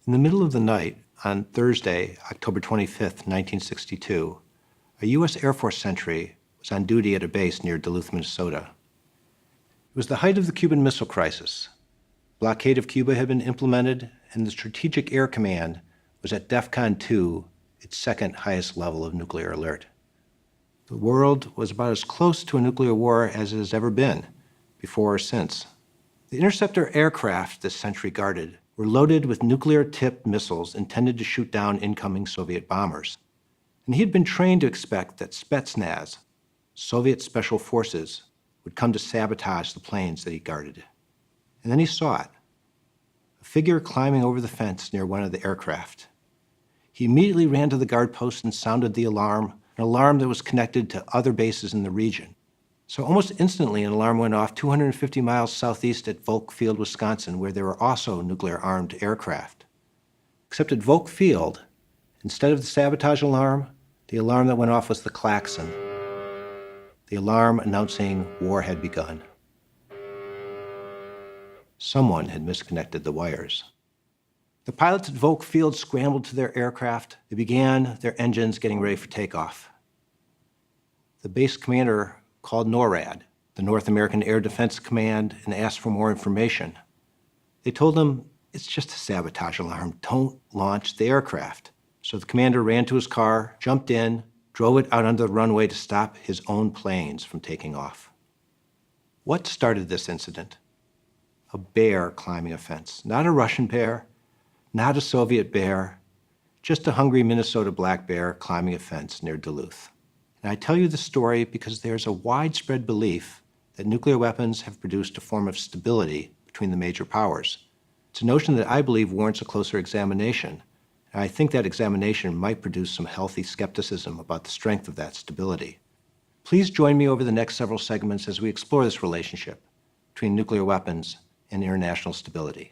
In the middle of the night, on Thursday, October 25, 1962, a U.S. Air Force sentry was on duty at a base near Duluth, Minnesota. It was the height of the Cuban Missile Crisis. Blockade of Cuba had been implemented, and the Strategic Air Command was at DEFCON 2, its second highest level of nuclear alert. The world was about as close to a nuclear war as it has ever been, before or since. The interceptor aircraft this sentry guarded were loaded with nuclear-tipped missiles intended to shoot down incoming Soviet bombers. And he had been trained to expect that Spetsnaz, Soviet special forces, would come to sabotage the planes that he guarded. And then he saw it, a figure climbing over the fence near one of the aircraft. He immediately ran to the guard post and sounded the alarm, an alarm that was connected to other bases in the region. So almost instantly, an alarm went off 250 miles southeast at Volk Field, Wisconsin, where there were also nuclear-armed aircraft. Except at Volk Field, instead of the sabotage alarm, the alarm that went off was the klaxon, the alarm announcing war had begun. Someone had misconnected the wires. The pilots at Volk Field scrambled to their aircraft. They began their engines getting ready for takeoff. The base commander called NORAD, the North American Air Defense Command, and asked for more information. They told him, it's just a sabotage alarm. Don't launch the aircraft. So the commander ran to his car, jumped in, drove it out onto the runway to stop his own planes from taking off. What started this incident? A bear climbing a fence. Not a Russian bear, not a Soviet bear, just a hungry Minnesota black bear climbing a fence near Duluth. And I tell you this story because there's a widespread belief that nuclear weapons have produced a form of stability between the major powers. It's a notion that I believe warrants a closer examination. And I think that examination might produce some healthy skepticism about the strength of that stability. Please join me over the next several segments as we explore this relationship between nuclear weapons and international stability.